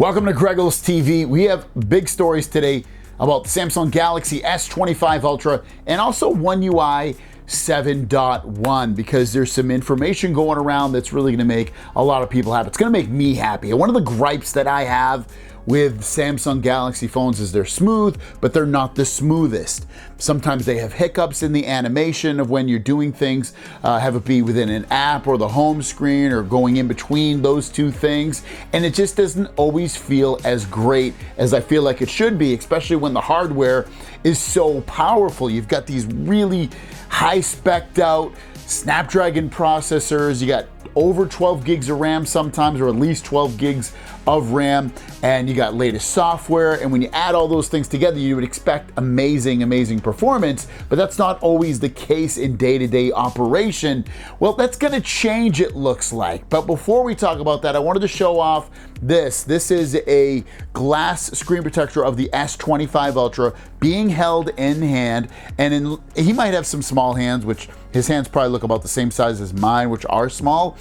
Welcome to Greggles TV. We have big stories today about the Samsung Galaxy S25 Ultra and also One UI 7.1 because there's some information going around that's really going to make a lot of people happy. It's going to make me happy. And one of the gripes that I have with Samsung Galaxy phones is they're smooth, but they're not the smoothest. Sometimes they have hiccups in the animation of when you're doing things, have it be within an app or the home screen or going in between those two things. And it just doesn't always feel as great as I feel like it should be, especially when the hardware is so powerful. You've got these really high spec'd out Snapdragon processors. You got over 12 gigs of RAM sometimes, or at least 12 gigs of RAM, and you got latest software. And when you add all those things together, you would expect amazing performance, but that's not always the case in day-to-day operation. Well, that's gonna change, it looks like. But before we talk about that, I wanted to show off this. This is a glass screen protector of the S25 Ultra being held in hand, and he might have some small hands, which his hands probably look about the same size as mine, which are small.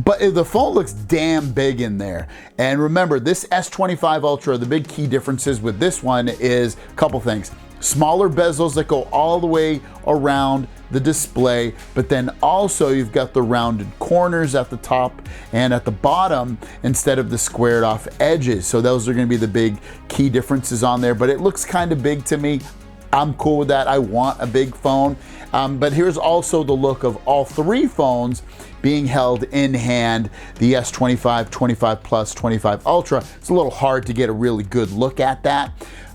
But the phone looks damn big in there. And remember, this S25 Ultra, the big key differences with this one is a couple things. Smaller bezels that go all the way around the display, but then also you've got the rounded corners at the top and at the bottom instead of the squared off edges. So those are gonna be the big key differences on there, but it looks kind of big to me. I'm cool with that. I want a big phone. But here's also the look of all three phones being held in hand. The S25, 25 Plus, 25 Ultra. It's a little hard to get a really good look at that.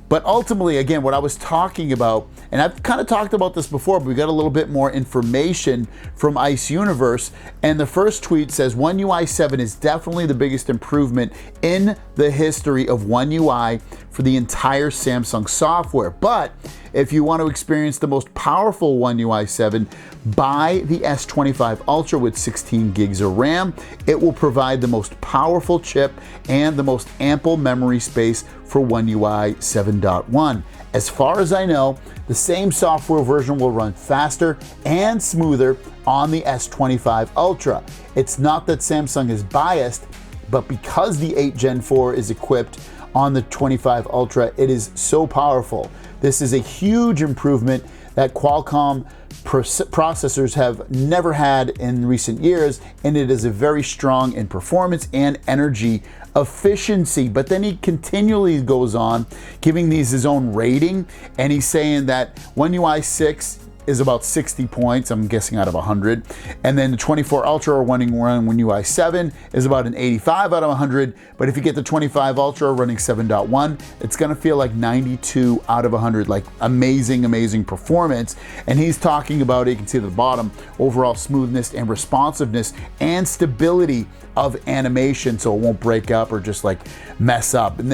But ultimately, again, what I was talking about, and I've kind of talked about this before, but we got a little bit more information from Ice Universe. And the first tweet says, One UI 7 is definitely the biggest improvement in the history of One UI for the entire Samsung software. But if you want to experience the most powerful One UI 7, buy the S25 Ultra with 16 gigs of RAM. It will provide the most powerful chip and the most ample memory space for One UI 7.1. As far as I know, the same software version will run faster and smoother on the S25 Ultra. It's not that Samsung is biased, but because the 8 Gen 4 is equipped on the 25 Ultra, it is so powerful. This is a huge improvement that Qualcomm processors have never had in recent years, and it is a very strong in performance and energy efficiency. But then he continually goes on giving these his own rating, and he's saying that One UI 6 is about 60 points, I'm guessing out of 100. And then the 24 Ultra or One UI 7 is about an 85 out of 100. But if you get the 25 Ultra running 7.1, it's gonna feel like 92 out of 100, like amazing performance. And he's talking about, you can see at the bottom, overall smoothness and responsiveness and stability of animation, so it won't break up or just like mess up. And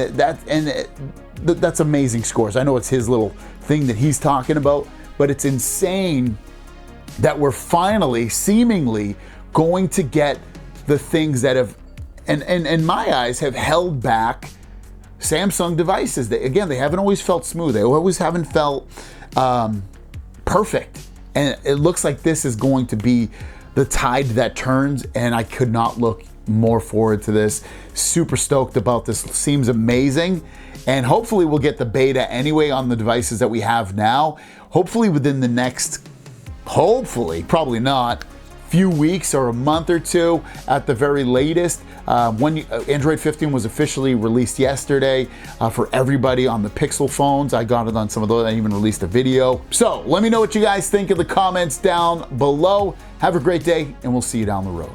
that's amazing scores. I know it's his little thing that he's talking about, but it's insane that we're finally, seemingly, going to get the things that have, and in my eyes, have held back Samsung devices. They haven't always felt smooth. They always haven't felt perfect. And it looks like this is going to be the tide that turns, and I could not look more forward to this. Super stoked about this. Seems amazing. And hopefully we'll get the beta anyway on the devices that we have now. Hopefully within the next, probably not, few weeks or a month or two at the very latest. Android 15 was officially released yesterday for everybody on the Pixel phones. I got it on some of those. I even released a video. So let me know what you guys think in the comments down below. Have a great day, and we'll see you down the road.